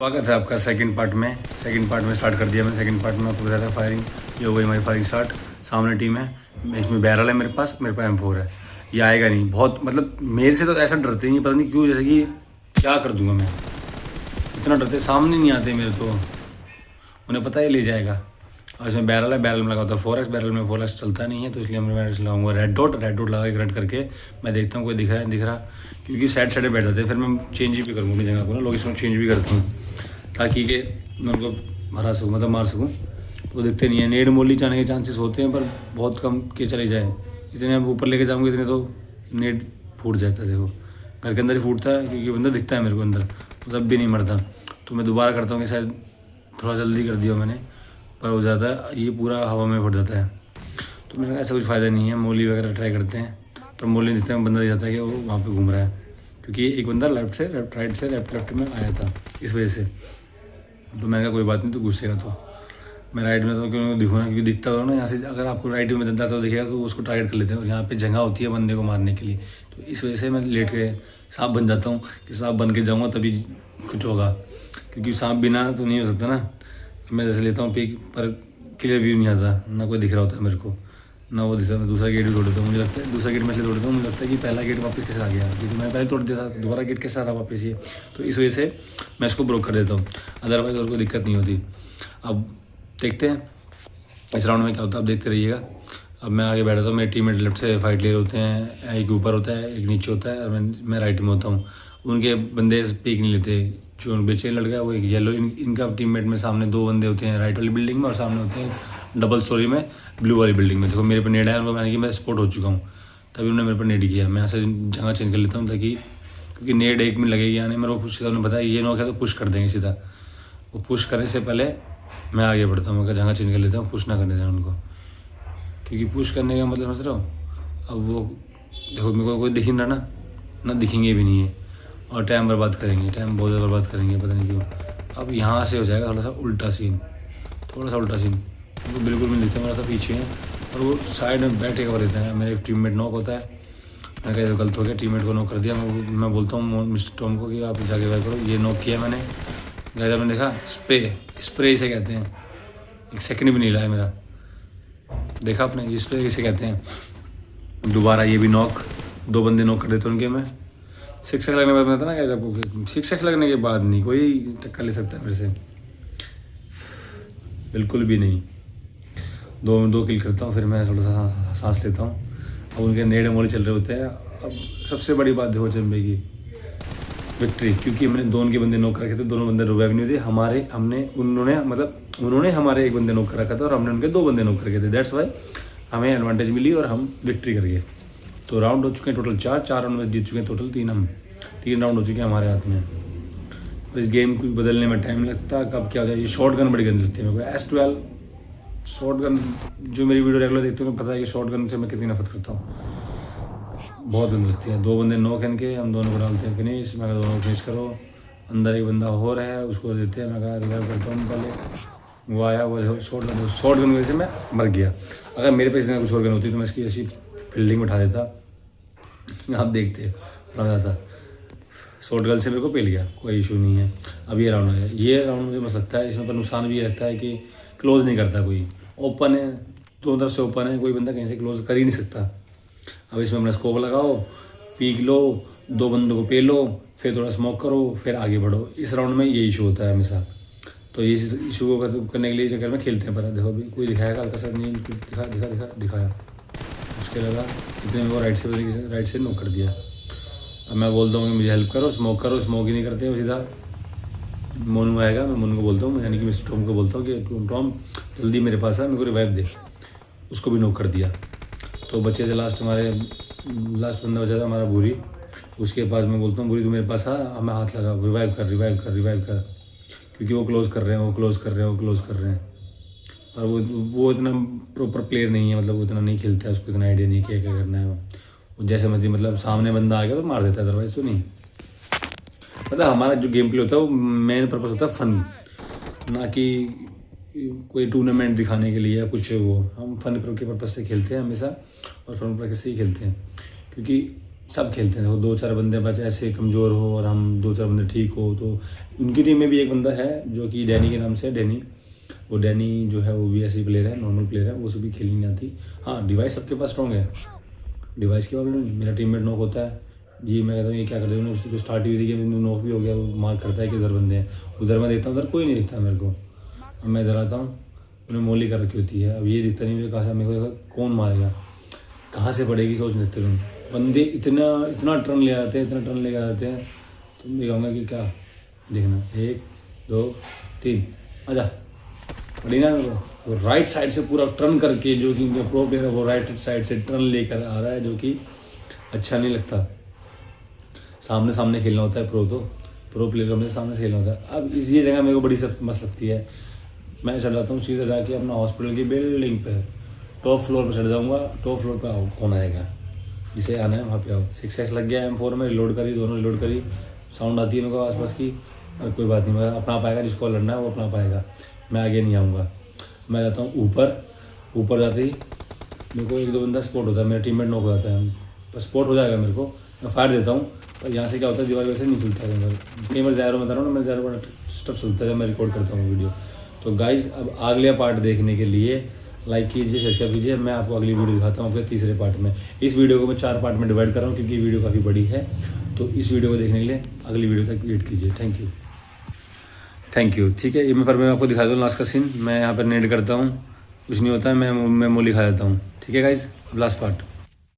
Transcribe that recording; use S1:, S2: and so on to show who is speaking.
S1: स्वागत है आपका सेकंड पार्ट में स्टार्ट कर दिया मैंने। सेकंड पार्ट में आपको बताया था फायरिंग, ये हो गई हमारी फायरिंग स्टार्ट। सामने टीम है, इसमें बैरल है मेरे पास M4 है। ये आएगा नहीं, बहुत मतलब मेरे से तो ऐसा डरते नहीं, पता नहीं क्यों, जैसे कि क्या कर दूंगा मैं, इतना डरते, सामने नहीं आते मेरे, तो उन्हें पता है ले जाएगा। और इसमें बैरल है, बैरल में लगा होता है 4x, बैरल में 4x चलता नहीं है, तो इसलिए मैं लगाऊंगा रेड डॉट लगा के रट करके मैं देखता हूँ कोई दिख रहा, क्योंकि साइड बैठ जाते हैं। फिर मैं चेंज भी करूँगा अपनी जगह को ना, लोकेशन चेंज भी करता हूँ ताकि कि मैं उनको हरा सकूँ, मतलब मार सकूँ। तो दिखते नहीं है, नेड मोली जाने के चांसेस होते हैं पर बहुत कम के चले जाए। इतने ऊपर लेके जाऊँगे इतने तो नेड फूट जाता है। देखो घर के अंदर ही फूटता है, क्योंकि बंदा दिखता है मेरे को अंदर, तो तब भी नहीं मरता। तो मैं दोबारा करता हूँ कि शायद थोड़ा जल्दी कर दिया मैंने, पर हो जाता है ये पूरा हवा में फट जाता है। तो मैंने कहा ऐसा कुछ फ़ायदा नहीं है, मोली वगैरह ट्राई करते हैं, पर मोली दिखते हैं बंदा दिख जाता है कि वो वहाँ पे घूम रहा है, क्योंकि एक बंदा राइट से लेफ्ट में आया था, इस वजह से। तो मैंने कहा कोई बात नहीं, तो घुसेगा तो मैं राइट में तो क्यों दिखूँ ना, क्योंकि दिखता हो ना यहाँ से, अगर आपको राइट में जनता तो दिखेगा तो उसको टारगेट कर लेते हैं, और यहाँ पे जगह होती है बंदे को मारने के लिए। तो इस वजह से मैं लेट के सांप बन जाता हूँ कि सांप बन के जाऊँगा तभी कुछ होगा, क्योंकि सांप बिना तो नहीं हो सकता ना। मैं जैसे लेता हूँ पिक, पर क्लियर व्यू नहीं आता, ना कोई दिख रहा होता है मेरे को, ना वो दिख रहा। मैं दूसरा गेट भी तोड़ देता हूँ, मुझे लगता है दूसरा गेट मैं इसलिए तोड़ देता हूँ, मुझे लगता है कि पहला गेट वापस कैसे आ गया, क्योंकि मैं पहले तोड़ दिया था, दोबारा गेट कैसे आ रहा वापस ये। तो इस वजह से मैं इसको ब्रोक कर देता हूँ, अदरवाइज और कोई दिक्कत नहीं होती। अब देखते हैं इस राउंड में क्या होता है, आप देखते रहिएगा। अब मैं आगे बैठा था, मेरे टीममेट लेफ्ट से फाइट ले रहे होते हैं, एक ऊपर होता है एक नीचे होता है, और मैं राइट में होता हूँ। उनके बंदे पीक नहीं लेते, जो बेचे लड़का वो एक येलो, इनका टीममेट में सामने दो बंदे होते हैं राइट वाली बिल्डिंग में, और सामने होते हैं डबल स्टोरी में ब्लू वाली बिल्डिंग में। देखो मेरे पर नेड है, उनको मैंने कि मैं स्पॉट हो चुका हूँ, तभी उन्होंने मेरे पर नेड किया। मैं ऐसे जगह चेंज कर लेता हूँ ताकि, क्योंकि नेड 1 मिनट लगेगी आने। मेरे को कुछ उन्होंने बताया ये नॉक है तो पुश कर देंगे सीधा, वो पुश करने से पहले मैं आगे बढ़ता हूँ, मैं जगह चेंज कर लेता हूँ, पुश ना करने देना उनको, क्योंकि पुश करने का मतलब समझ रहा हूँ। अब वो देखो मेरे को कोई दिख नहीं रहा ना दिखेंगे भी नहीं है, और टाइम बर्बाद करेंगे, टाइम बहुत ज़्यादा बर्बाद करेंगे, पता नहीं क्यों। अब यहाँ से हो जाएगा थोड़ा सा उल्टा सीन, उनको बिल्कुल नहीं दिखता, मेरा सा पीछे है, और वो साइड में बैठे हुए रहते हैं। मेरे टीममेट नॉक होता है, मैं कहा तो गलत हो गया, टीममेट को नॉक कर दिया। मैं बोलता हूँ मिस्टर टॉम को कि आप जाके वाई करो, ये नॉक किया मैंने। जब मैंने देखा स्प्रे इसे कहते हैं, 1 सेकंड भी नहीं लाया मेरा, देखा आपने, ये स्प्रे इसे कहते हैं। दोबारा ये भी नॉक, 2 बंदे नॉक कर देते उनके। मैं 6x लगने के बाद मैं था ना क्या, जब 6x लगने के बाद नहीं कोई टक्कर ले सकता है मेरे से, बिल्कुल भी नहीं। 2 किल करता हूँ, फिर मैं थोड़ा सा सांस लेता हूँ। अब उनके नेड़े मोड़े चल रहे होते हैं। अब सबसे बड़ी बात देखो चंबे की विक्ट्री, क्योंकि हमने दोनों के बंदे नॉक रखे थे, दोनों बंदे रिवाइव नहीं थे हमारे, उन्होंने हमारे 1 बंदे नॉक कर रखा था, और हमने उनके 2 बंदे नॉक करके थे। दैट्स वाई हमें एडवांटेज मिली और हम विक्ट्री कर गए। तो राउंड हो चुके हैं टोटल 4 राउंड में जीत चुके हैं टोटल 3 राउंड हो चुके हैं हमारे हाथ में। तो इस गेम को बदलने में टाइम लगता है, कब क्या हो जाए। ये शॉर्ट गन बड़ी गंदी लगती है मेरे को, S12 शॉर्ट गन। जो मेरी वीडियो रेगुलर देखते हैं पता है कि शॉर्ट गन से मैं कितनी नफरत करता हूँ, बहुत गंदी लगती है। 2 बंदे नॉक इनके, हम दोनों को डालते हैं फिनिश। मैं कहा दोनों फिनिश करो, अंदर एक बंदा हो रहा है उसको देते हैं। मैं कहा रिवाइव करता हूँ पहले, वो आया, वो शॉर्ट गन की वजह से मैं मर गया। अगर मेरे पास कुछ और गन होती तो मैं इसकी ऐसी फील्डिंग में उठा देता, आप देखते मर जाता। शॉर्ट गन से मेरे को पेल गया, कोई इशू नहीं है। अब ये राउंड है, ये राउंड मुझे मस्त लगता है। इसमें पर नुकसान भी रहता है कि क्लोज नहीं करता कोई, ओपन है, दोनों तरफ से ओपन है, कोई बंदा कहीं से क्लोज कर ही नहीं सकता। अब इसमें अपना स्कोप लगाओ, पीक लो, 2 बंदों को पेलो, फिर थोड़ा स्मोक करो, फिर आगे बढ़ो। इस राउंड में ये इशू होता है हमेशा। तो ये इशू को करने के लिए चक्कर में खेलते हैं। पर देखो अभी कोई दिखाएगा हल्का सा, नहीं दिखाया, उसके लगा इतने में वो राइट से नॉक कर दिया। अब मैं बोलता हूँ कि मुझे हेल्प करो, स्मोक ही नहीं करते। वो सीधा मोनू आएगा, मैं मोनू को बोलता हूँ, यानी कि मिस्टर टॉम को बोलता हूँ कि टॉम जल्दी मेरे पास है, मेरे को रिवाइव दे। उसको भी नॉक कर दिया। तो बच्चे थे लास्ट बंदा बचा था हमारा भूरी, उसके पास मैं बोलता हूँ भूरी तू मेरे पास आ, हमें हाथ लगा, रिवाइव कर, क्योंकि वो क्लोज़ कर रहे हैं। और वो इतना प्रॉपर प्लेयर नहीं है, मतलब वो इतना नहीं खेलता है, उसको इतना आइडिया नहीं क्या करना है। वो जैसे मर्जी, मतलब सामने बंदा आ गया तो मार देता है, अदरवाइज तो नहीं। मतलब हमारा जो गेम प्ले होता है वो मेन पर्पस होता है फन, ना कि कोई टूर्नामेंट दिखाने के लिए या कुछ। वो हम फन के पर्पस से खेलते हैं हमेशा, और फन पर्पस से ही खेलते हैं, क्योंकि सब खेलते हैं। देखो 2-4 बंदे बस ऐसे कमज़ोर हो और हम 2-4 बंदे ठीक हो, तो उनकी टीम में भी एक बंदा है जो कि डैनी के नाम से है, डैनी। वो डैनी जो है वो भी ऐसी प्लेयर है, नॉर्मल प्लेयर है, वो भी खेलनी नहीं आती। हाँ, डिवाइस सबके पास स्ट्रॉन्ग है, डिवाइस की प्रॉब्लम नहीं। मेरा टीममेट नॉक होता है जी, मैं कहता हूँ ये क्या कर रहे हो, उसकी तो स्टार्ट हुई थी कि नॉक भी हो गया, वो मार करता है कि उधर बंदे हैं। उधर मैं देखता हूँ, उधर कोई नहीं दिखता मेरे को। अब मैं इधर आता हूँ, उन्हें मोली कर रखी होती है। अब ये दिखता नहीं मुझे, कहाँ से मेरे को कौन मारेगा, कहाँ से पड़ेगी, सोच सकते तुम। बंदे इतना टर्न ले आते हैं, इतना टर्न ले आते हैं, तुम भी कहूँगा कि क्या देखना। 1 2 3 आजा, पड़ी ना मेरे को। तो राइट साइड से पूरा टर्न करके, जो कि प्रो प्लेयर है वो राइट साइड से टर्न लेकर आ रहा है, जो कि अच्छा नहीं लगता। सामने सामने खेलना होता है प्रो प्लेयर को, मेरे सामने से खेलना होता है। अब ये जगह मेरे को बड़ी मस्त लगती है। मैं चढ़ जाता हूँ सीधा जाके अपना हॉस्पिटल की बिल्डिंग पे, टॉप फ्लोर पे चढ़ जाऊँगा। टॉप फ्लोर पे आओ, कौन आएगा, जिसे आना है वहाँ पे आओ। 6x लग गया M4 में, रिलोड करी, दोनों रिलोड करी, साउंड आती है मेरे को आसपास की। और कोई बात नहीं, मैं अपना पाएगा, जिसको लड़ना है वो अपना पाएगा, मैं आगे नहीं आऊँगा। मैं जाता हूँ ऊपर जाते ही मेरे को 1-2 बंदा स्पॉट होता है, मेरा टीममेट नॉक हो जाता है, पर स्पॉट हो जाएगा मेरे को, मैं फायर देता हूँ। पर यहाँ से क्या होता है, दीवार वैसे नहीं चलता है। कई बार ज़ायरो में बता रहा हूँ ना, मैं ज़ायरो बड़ा स्टफ चलता है जब मैं रिकॉर्ड करता हूँ वीडियो। तो गाइज़, अब अगले पार्ट देखने के लिए लाइक कीजिए, सब्सक्राइब कीजिए। मैं आपको अगली वीडियो दिखाता हूँ आपके तीसरे पार्ट में। इस वीडियो को मैं 4 पार्ट में डिवाइड कर रहा हूँ क्योंकि वीडियो काफ़ी बड़ी है। तो इस वीडियो को देखने के लिए अगली वीडियो तक वेट कीजिए। Thank you. ठीक है, ये मैं आपको दिखा दूँ लास्ट का सीन। मैं यहाँ पर नेट करता हूँ, कुछ नहीं होता है, मैं मोली खा जाता हूँ। ठीक है गाइज़, अब लास्ट पार्ट।